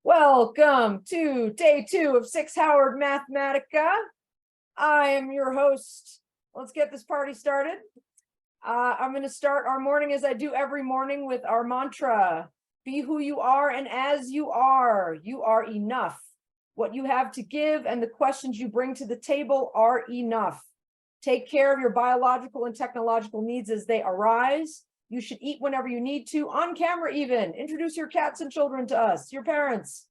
Welcome to day 2 of SICSS-Howard Mathematica. I am your host. Let's get this party started. I'm going to start our morning as I do every morning with our mantra. Be who you are, and as you are enough. What you have to give and the questions you bring to the table are enough. Take care of your biological and technological needs as they arise. You should eat whenever you need to, on camera even. Introduce your cats and children to us, your parents,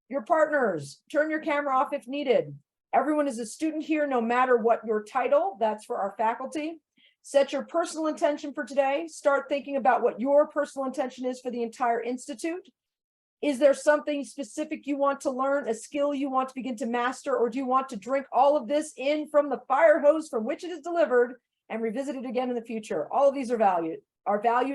your partners. Turn your camera off if needed. Everyone is a student here, no matter what your title. That's for our faculty. Set your personal intention for today. Start thinking about what your personal intention is for the entire institute. Is there something specific you want to learn, a skill you want to begin to master, or do you want to drink all of this in from the fire hose from which it is delivered and revisit it again in the future? All of these are valued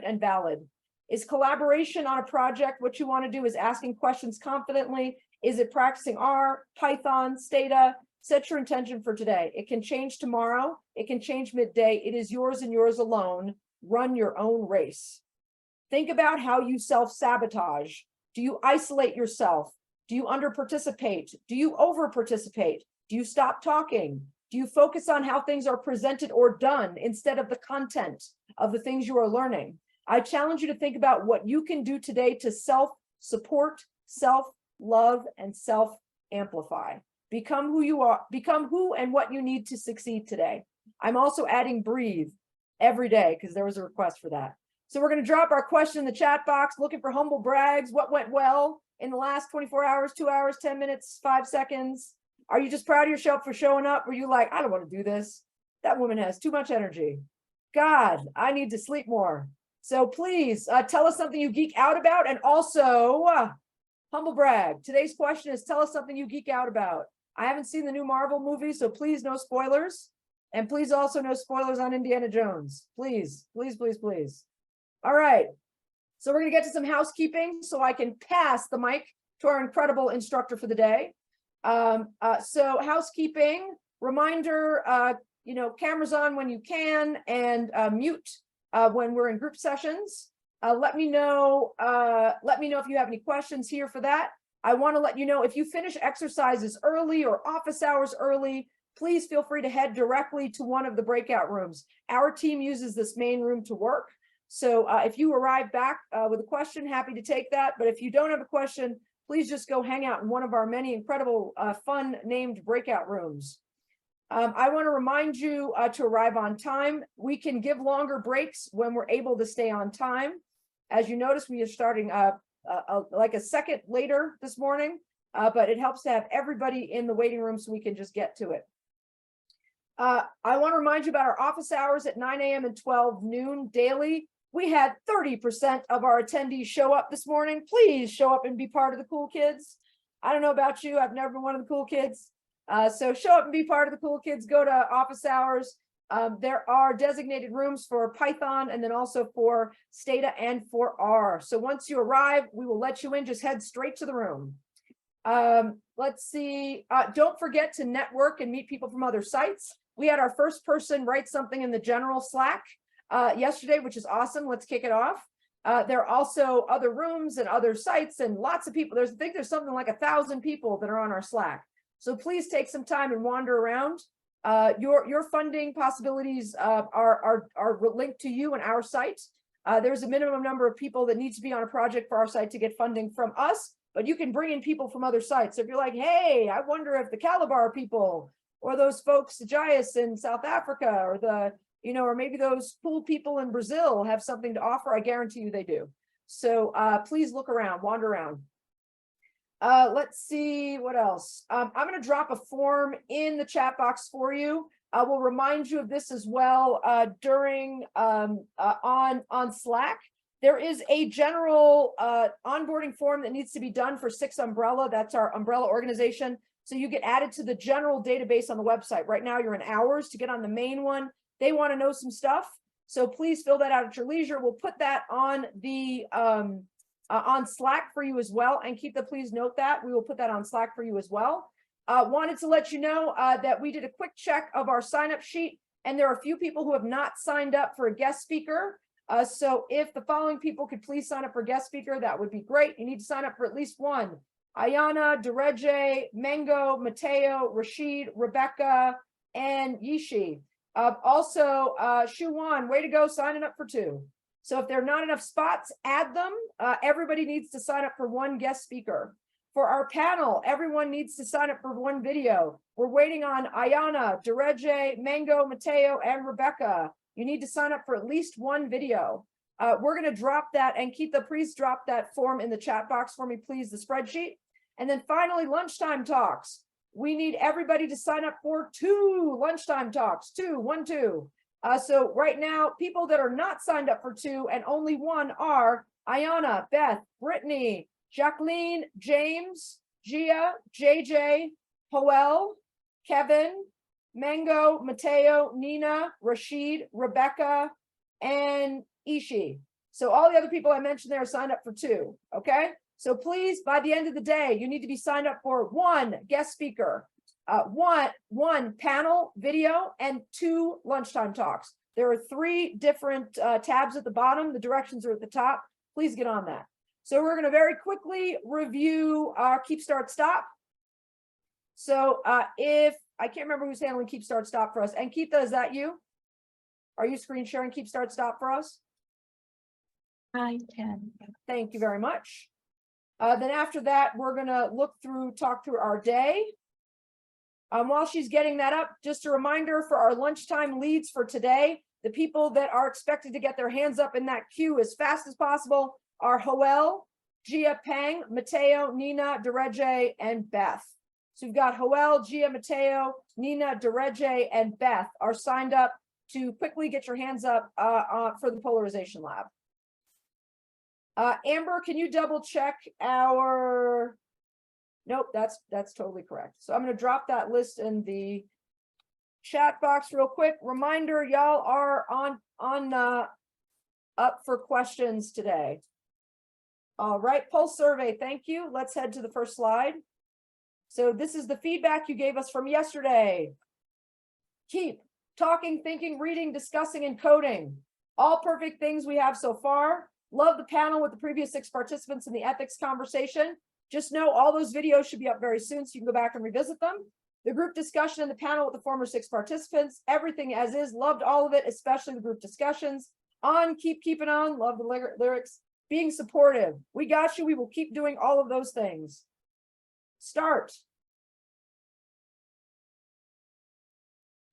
and valid. Is collaboration on a project what you want to do? Is asking questions confidently? Is it practicing R, Python, Stata? Set your intention for today. It can change tomorrow. It can change midday. It is yours and yours alone. Run your own race. Think about how you self-sabotage. Do you isolate yourself? Do you under-participate? Do you over-participate? Do you stop talking? Do you focus on how things are presented or done instead of the content of the things you are learning? I challenge you to think about what you can do today to self-support, self-love, and self-amplify. Become who you are, become who and what you need to succeed today. I'm also adding breathe every day because there was a request for that. So we're going to drop our question in the chat box, looking for humble brags. What went well in the last 24 hours, 2 hours, 10 minutes, 5 seconds? Are you just proud of yourself for showing up? Were you like, I don't want to do this. That woman has too much energy. God, I need to sleep more. So please tell us something you geek out about, and also humble brag. Today's question is, tell us something you geek out about. I haven't seen the new Marvel movie, so please no spoilers. And please also no spoilers on Indiana Jones. Please, please, please, please. All right. So we're going to get to some housekeeping so I can pass the mic to our incredible instructor for the day. So housekeeping, reminder, cameras on when you can, and mute when we're in group sessions. Let me know if you have any questions here for that. I want to let you know, if you finish exercises early or office hours early, please feel free to head directly to one of the breakout rooms. Our team uses this main room to work. So if you arrive back with a question, happy to take that. But if you don't have a question, please just go hang out in one of our many incredible fun named breakout rooms. I want to remind you to arrive on time. We can give longer breaks when we're able to stay on time. As you notice, we are starting like a second later this morning, but it helps to have everybody in the waiting room so we can just get to it. I want to remind you about our office hours at 9 a.m. and 12 noon daily. We had 30% of our attendees show up this morning. Please show up and be part of the cool kids. I don't know about you. I've never been one of the cool kids. So show up and be part of the cool kids. Go to office hours. There are designated rooms for Python and then also for Stata and for R. So once you arrive, we will let you in. Just head straight to the room. Let's see. Don't forget to network and meet people from other sites. We had our first person write something in the general Slack yesterday, which is awesome. Let's kick it off. There are also other rooms and other sites and lots of people. I think there's something like 1,000 people that are on our Slack. So please take some time and wander around. Your funding possibilities are linked to you and our site. There's a minimum number of people that need to be on a project for our site to get funding from us, but you can bring in people from other sites. So if you're like, hey, I wonder if the Calabar people or those folks, Jais in South Africa, or or maybe those cool people in Brazil have something to offer, I guarantee you they do. So please look around, wander around. Let's see what else. I'm going to drop a form in the chat box for you. I will remind you of this as well during on Slack. There is a general onboarding form that needs to be done for SICSS Umbrella. That's our umbrella organization. So you get added to the general database on the website. Right now you're in hours. To get on the main one, they want to know some stuff. So please fill that out at your leisure. We'll put that on the on Slack for you as well, and please note that we will put that on Slack for you as well. Wanted to let you know that we did a quick check of our sign-up sheet, and there are a few people who have not signed up for a guest speaker. So if the following people could please sign up for guest speaker, that would be great. You need to sign up for at least one. Ayana, Dereje, Mango, Mateo, Rashid, Rebecca, and Yishi. Also, Shuwan, way to go, signing up for 2. So if there are not enough spots, add them. Everybody needs to sign up for 1 guest speaker. For our panel, everyone needs to sign up for 1 video. We're waiting on Ayana, Dereje, Mango, Mateo, and Rebecca. You need to sign up for at least 1 video. We're going to drop that, and Keitha, please drop that form in the chat box for me, please, the spreadsheet. And then finally, lunchtime talks. We need everybody to sign up for 2 lunchtime talks, 1, 2. So right now, people that are not signed up for 2 and only 1 are Ayana, Beth, Brittany, Jacqueline, James, Gia, JJ, Joel, Kevin, Mango, Mateo, Nina, Rashid, Rebecca, and Ishi. So all the other people I mentioned there are signed up for 2. Okay. So please, by the end of the day, you need to be signed up for 1 guest speaker, one panel video, and 2 lunchtime talks. There are 3 different tabs at the bottom. The directions are at the top. Please get on that. So we're going to very quickly review our Keep, Start, Stop. So if I can't remember who's handling Keep, Start, Stop for us. And Keitha, is that you? Are you screen sharing Keep, Start, Stop for us? I can. Thank you very much. Then after that, we're going to talk through our day. While she's getting that up, just a reminder for our lunchtime leads for today, the people that are expected to get their hands up in that queue as fast as possible are Joel, Gia Peng, Mateo, Nina, Dereje, and Beth. So we've got Joel, Gia, Mateo, Nina, Dereje, and Beth are signed up to quickly get your hands up for the polarization lab. Amber, can you double check our, nope, that's totally correct. So I'm going to drop that list in the chat box real quick. Reminder, y'all are up for questions today. All right, pulse survey, thank you. Let's head to the first slide. So this is the feedback you gave us from yesterday. Keep talking, thinking, reading, discussing, and coding. All perfect things we have so far. Love the panel with the previous 6 participants in the ethics conversation. Just know all those videos should be up very soon, so you can go back and revisit them. The group discussion and the panel with the former 6 participants, everything as is, loved all of it, especially the group discussions. On, keep keeping on, love the lyrics. Being supportive, we got you, we will keep doing all of those things. Start.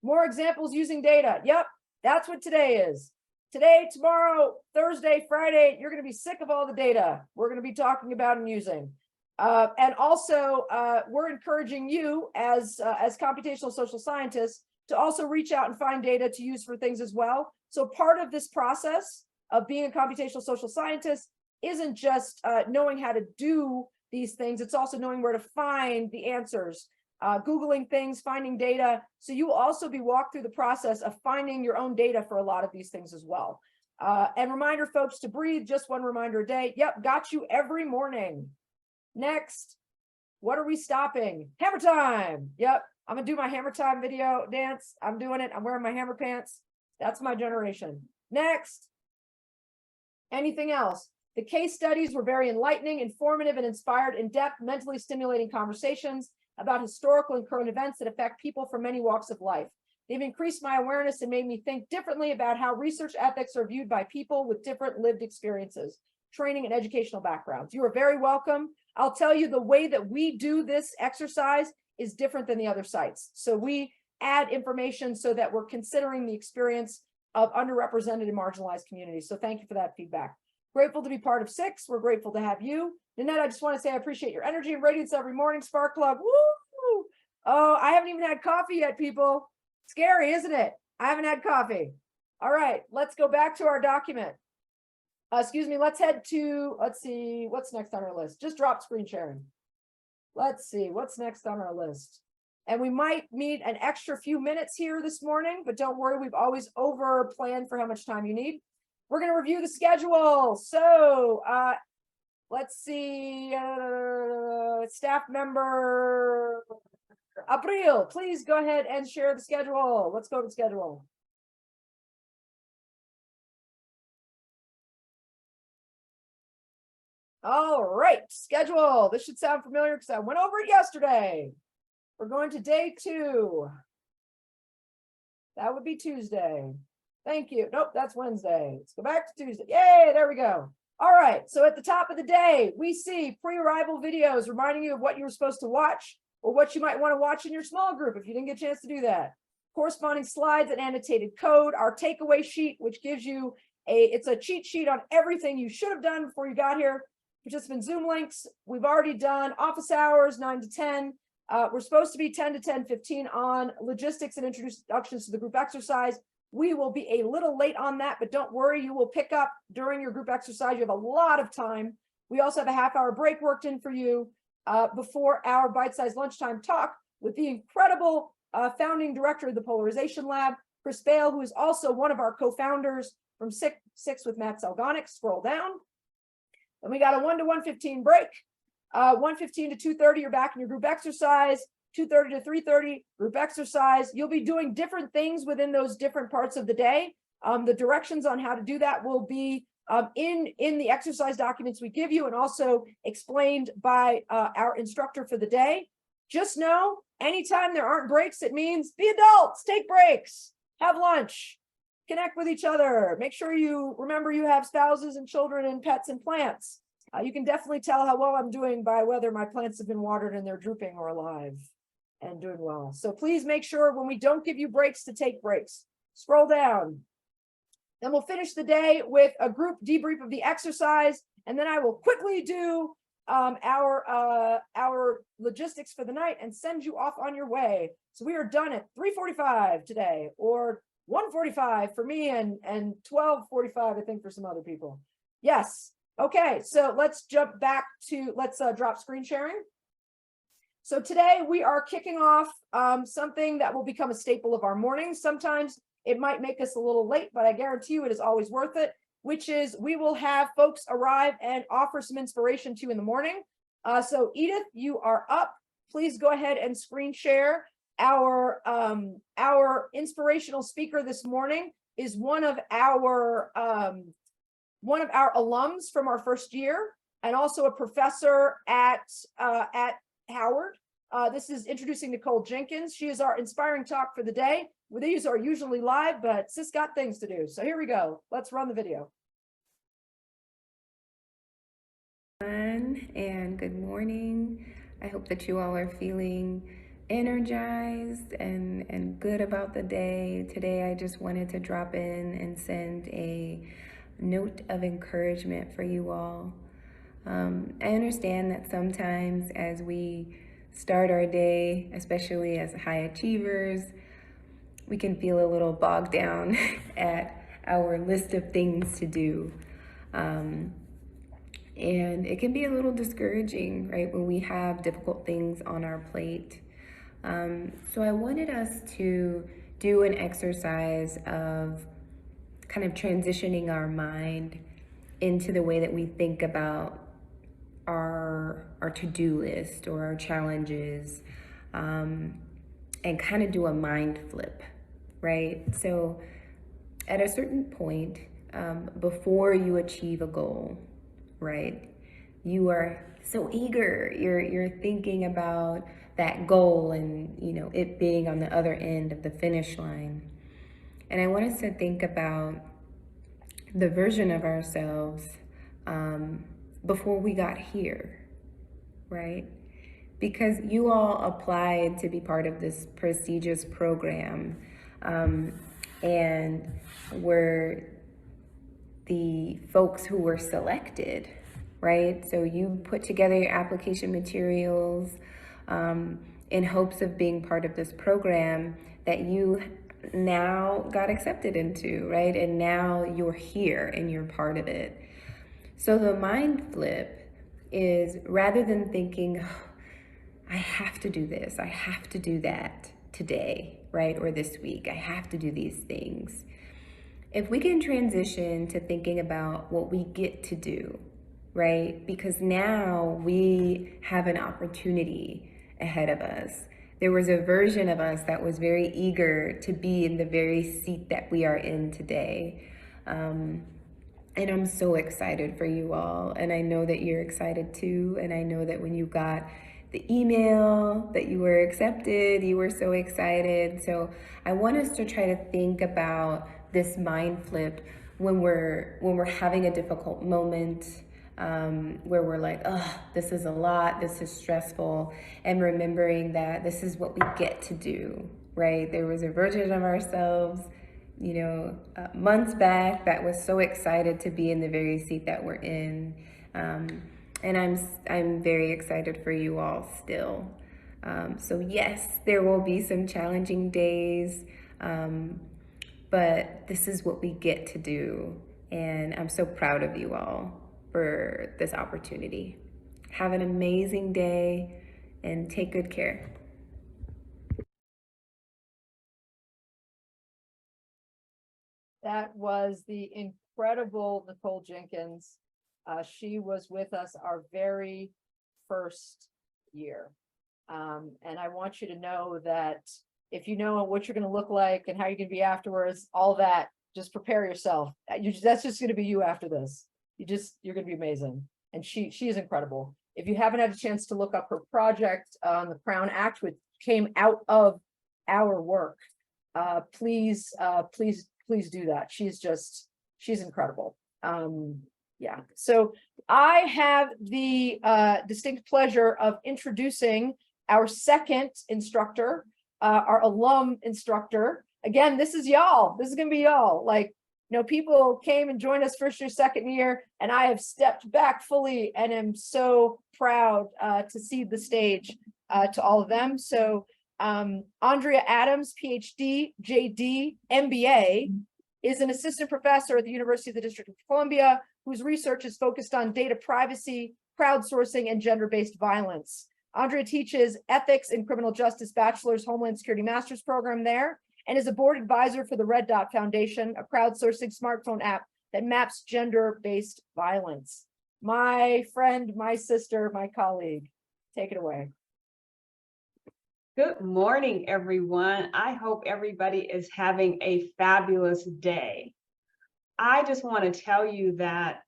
More examples using data. Yep, that's what today is. Today, tomorrow, Thursday, Friday, you're going to be sick of all the data we're going to be talking about and using. And also, we're encouraging you as computational social scientists to also reach out and find data to use for things as well. So part of this process of being a computational social scientist isn't just knowing how to do these things, it's also knowing where to find the answers, Googling things, finding data. So you will also be walked through the process of finding your own data for a lot of these things as well. And reminder, folks, to breathe, just 1 reminder a day. Yep, got you every morning. Next, what are we stopping? Hammer time. Yep, I'm gonna do my hammer time video dance. I'm doing it. I'm wearing my hammer pants. That's my generation. Next, anything else? The case studies were very enlightening, informative, and inspired in-depth, mentally stimulating conversations about historical and current events that affect people from many walks of life. They've increased my awareness and made me think differently about how research ethics are viewed by people with different lived experiences, training, and educational backgrounds. You are very welcome. I'll tell you, the way that we do this exercise is different than the other sites. So we add information so that we're considering the experience of underrepresented and marginalized communities. So thank you for that feedback. Grateful to be part of SICSS. We're grateful to have you. Nanette, I just want to say I appreciate your energy and radiance every morning. Spark Plug. Woo! Oh, I haven't even had coffee yet, people. Scary, isn't it? I haven't had coffee. All right, let's go back to our document. Excuse me, let's head to, let's see, what's next on our list? Just drop screen sharing. Let's see, what's next on our list? And we might need an extra few minutes here this morning, but don't worry, we've always over planned for how much time you need. We're going to review the schedule. So let's see, staff member April, please go ahead and share the schedule. Let's go to the schedule. All right, schedule. This should sound familiar because I went over it yesterday. We're going to day 2. That would be Tuesday. Thank you. Nope, that's Wednesday. Let's go back to Tuesday. Yay, there we go. All right, so at the top of the day, we see pre-arrival videos reminding you of what you were supposed to watch or what you might want to watch in your small group if you didn't get a chance to do that. Corresponding slides and annotated code, our takeaway sheet, which gives you it's a cheat sheet on everything you should have done before you got here. Participant Zoom links, we've already done office hours, 9 to 10. We're supposed to be 10 to 10:15 on logistics and introductions to the group exercise. We will be a little late on that, but don't worry, you will pick up during your group exercise. You have a lot of time. We also have a half-hour break worked in for you before our bite-sized lunchtime talk with the incredible founding director of the Polarization Lab, Chris Bale, who is also one of our co-founders from SICSS with Matt Salgonic. Scroll down. Then we got a 1 to 1:15 break. 1:15 to 2:30, you're back in your group exercise. 2:30 to 3:30, group exercise. You'll be doing different things within those different parts of the day. The directions on how to do that will be in the exercise documents we give you and also explained by our instructor for the day. Just know, anytime there aren't breaks, it means be adults, take breaks, have lunch, connect with each other. Make sure you remember you have spouses and children and pets and plants. You can definitely tell how well I'm doing by whether my plants have been watered and they're drooping or alive and doing well. So please make sure when we don't give you breaks to take breaks. Scroll down. Then we'll finish the day with a group debrief of the exercise. And then I will quickly do our logistics for the night and send you off on your way. So we are done at 3:45 today, or 1:45 for me and 12:45, I think, for some other people. Yes. Okay, so let's jump back to, let's drop screen sharing. So today we are kicking off something that will become a staple of our mornings. Sometimes it might make us a little late, but I guarantee you it is always worth it, which is we will have folks arrive and offer some inspiration to you in the morning. So Edith, you are up. Please go ahead and screen share. Our inspirational speaker this morning is one of our alums from our first year and also a professor at Howard. This is introducing Nicole Jenkins. She is our inspiring talk for the day. Well, these are usually live, but sis got things to do. So here we go. Let's run the video. And good morning. I hope that you all are feeling energized and good about the day. Today, I just wanted to drop in and send a note of encouragement for you all. I understand that sometimes as we start our day, especially as high achievers, we can feel a little bogged down at our list of things to do. And it can be a little discouraging, right, when we have difficult things on our plate. So I wanted us to do an exercise of kind of transitioning our mind into the way that we think about our to-do list or our challenges, and kind of do a mind flip, right? So at a certain point, before you achieve a goal, right, you are so eager, you're thinking about that goal and, you know, it being on the other end of the finish line. And I want us to think about the version of ourselves before we got here, right? Because you all applied to be part of this prestigious program, and were the folks who were selected, right? So you put together your application materials in hopes of being part of this program that you now got accepted into, right? And now you're here and you're part of it. So the mind flip is, rather than thinking, oh, I have to do this, I have to do that today, right? Or this week, I have to do these things. If we can transition to thinking about what we get to do, right? Because now we have an opportunity ahead of us. There was a version of us that was very eager to be in the very seat that we are in today. And I'm so excited for you all. And I know that you're excited too. And I know that when you got the email that you were accepted, you were so excited. So I want us to try to think about this mind flip when we're having a difficult moment, where we're like, oh, this is a lot, this is stressful, and remembering that this is what we get to do, right? There was a version of ourselves, months back that was so excited to be in the very seat that we're in. And I'm very excited for you all still. So yes, there will be some challenging days, but this is what we get to do. And I'm so proud of you all for this opportunity. Have an amazing day and take good care. That was the incredible Nicole Jenkins. She was with us our very first year. And I want you to know that if you know what you're going to look like and how you're going to be afterwards, all that, just prepare yourself. That's just going to be you after this. You're going to be amazing. And she is incredible. If you haven't had a chance to look up her project on the Crown Act, which came out of our work, please do that. She's incredible. Yeah. So I have the distinct pleasure of introducing our second instructor, our alum instructor. Again, this is y'all. This is gonna be y'all. Like, people came and joined us first year, second year, and I have stepped back fully and am so proud to cede the stage to all of them. So Andrea Adams, PhD, JD, MBA, is an assistant professor at the University of the District of Columbia, whose research is focused on data privacy, crowdsourcing, and gender-based violence. Andrea teaches ethics in criminal justice bachelor's Homeland Security master's program there, and is a board advisor for the Red Dot Foundation, a crowdsourcing smartphone app that maps gender-based violence. My friend, my sister, my colleague, take it away. Good morning, everyone. I hope everybody is having a fabulous day. I just want to tell you that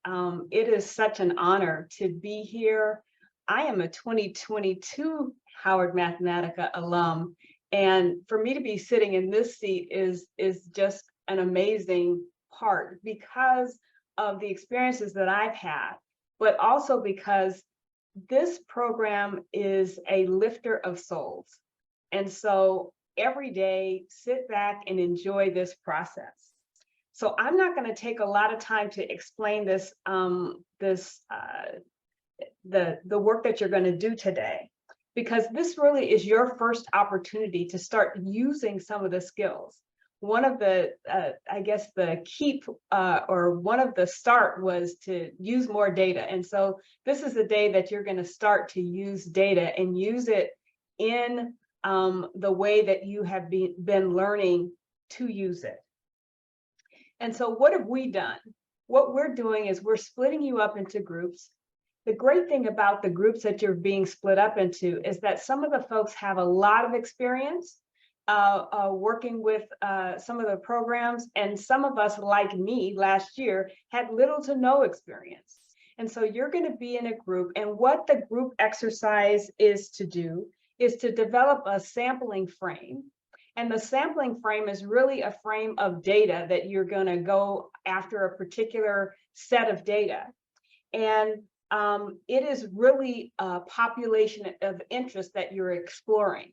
it is such an honor to be here. I am a 2022 Howard Mathematica alum, and for me to be sitting in this seat is just an amazing part because of the experiences that I've had, but also because this program is a lifter of souls. And so every day, sit back and enjoy this process. So I'm not going to take a lot of time to explain this, the work that you're going to do today, because this really is your first opportunity to start using some of the skills. One of the, I guess the keep or one of the start was to use more data. And so this is the day that you're going to start to use data and use it in the way that you have been learning to use it. And so what have we done? What we're doing is we're splitting you up into groups. The great thing about the groups that you're being split up into is that some of the folks have a lot of experience working with some of the programs, and some of us, like me last year, had little to no experience. And so you're going to be in a group, and what the group exercise is to do is to develop a sampling frame. And the sampling frame is really a frame of data that you're going to go after a particular set of data. And it is really a population of interest that you're exploring.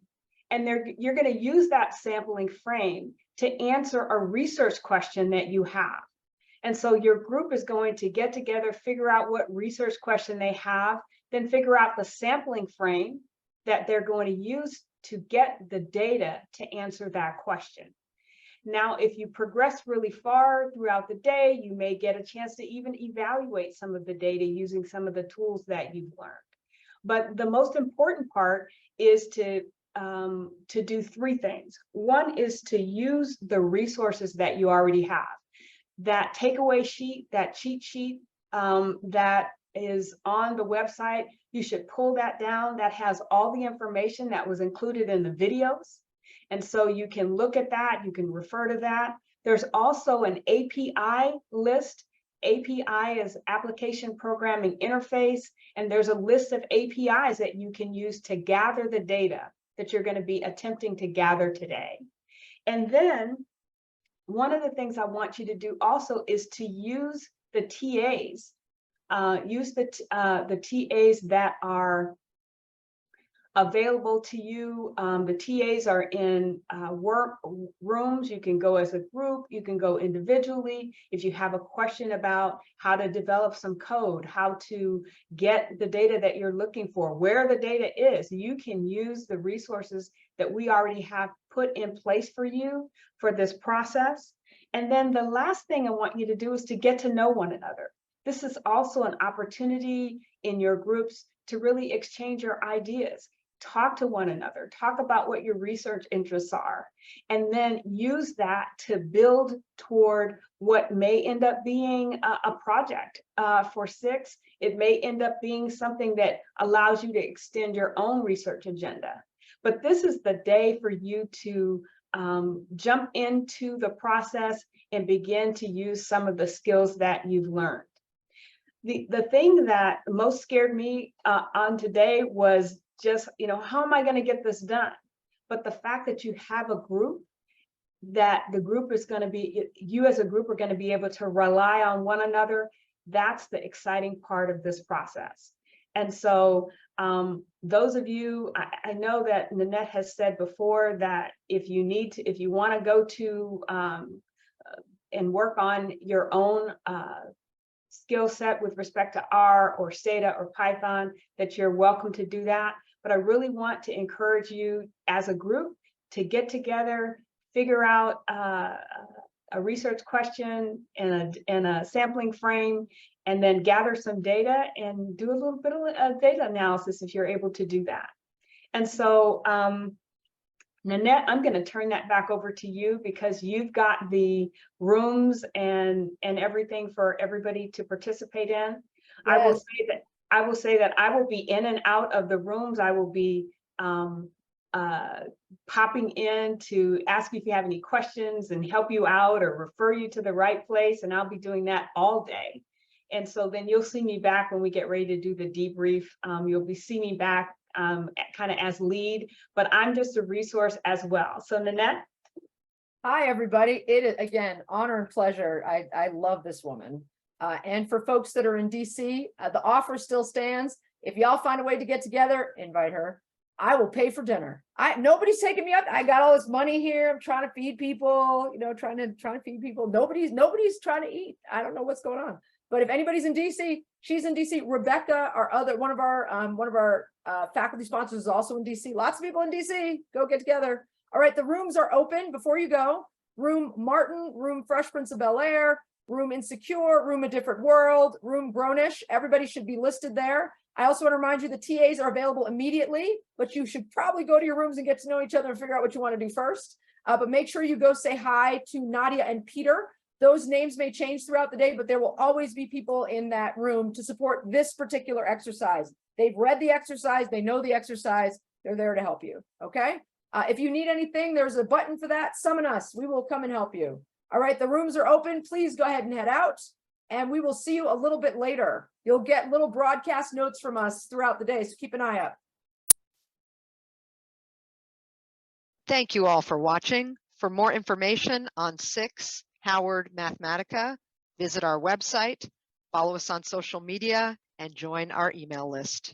And you're going to use that sampling frame to answer a research question that you have. And so your group is going to get together, figure out what research question they have, then figure out the sampling frame that they're going to use to get the data to answer that question. Now, if you progress really far throughout the day, you may get a chance to even evaluate some of the data using some of the tools that you've learned. But the most important part is to do three things. One is to use the resources that you already have. That takeaway sheet, that cheat sheet that is on the website, you should pull that down. That has all the information that was included in the videos. And so you can look at that, you can refer to that. There's also an API list API is application programming interface, and there's a list of APIs that you can use to gather the data that you're going to be attempting to gather today. And then one of the things I want you to do also is to use the TAs. Use the TAs that are available to you. The TAs are in work rooms. You can go as a group, you can go individually. If you have a question about how to develop some code, how to get the data that you're looking for, where the data is, you can use the resources that we already have put in place for you for this process. And then the last thing I want you to do is to get to know one another. This is also an opportunity in your groups to really exchange your ideas. Talk to one another, talk about what your research interests are, and then use that to build toward what may end up being a project for SICSS. It may end up being something that allows you to extend your own research agenda. But this is the day for you to jump into the process and begin to use some of the skills that you've learned. The thing that most scared me on today was just, how am I going to get this done? But the fact that you have a group, that the group is going to be, you as a group are going to be able to rely on one another, that's the exciting part of this process. And so those of you, I know that Nanette has said before that if you want to go to and work on your own skill set with respect to R or Stata or Python, that you're welcome to do that. But I really want to encourage you as a group to get together, figure out a research question and a sampling frame, and then gather some data and do a little bit of data analysis if you're able to do that. And so Nanette, I'm going to turn that back over to you because you've got the rooms and everything for everybody to participate in. Yes. I will say that I will be in and out of the rooms. I will be popping in to ask you if you have any questions and help you out or refer you to the right place. And I'll be doing that all day. And so then you'll see me back when we get ready to do the debrief. You'll be seeing me back kind of as lead, but I'm just a resource as well. So Nanette. Hi, everybody. It is, again, honor and pleasure. I love this woman. And for folks that are in DC, the offer still stands. If y'all find a way to get together, invite her. I will pay for dinner. Nobody's taking me up. I got all this money here. I'm trying to feed people, trying to feed people. Nobody's trying to eat. I don't know what's going on. But if anybody's in DC, she's in DC. Rebecca, one of our faculty sponsors, is also in DC. Lots of people in DC. Go get together. All right, the rooms are open before you go. Room Martin, room Fresh Prince of Bel-Air, room Insecure, room A Different World, room Grownish. Everybody should be listed there. I also want to remind you the TAs are available immediately, but you should probably go to your rooms and get to know each other and figure out what you want to do first. But make sure you go say hi to Nadia and Peter. Those names may change throughout the day, but there will always be people in that room to support this particular exercise. They've read the exercise, they know the exercise, they're there to help you, okay? If you need anything, there's a button for that, summon us, we will come and help you. All right, the rooms are open, please go ahead and head out, and we will see you a little bit later. You'll get little broadcast notes from us throughout the day, so keep an eye out. Thank you all for watching. For more information on SICSS-Howard Mathematica, visit our website, follow us on social media, and join our email list.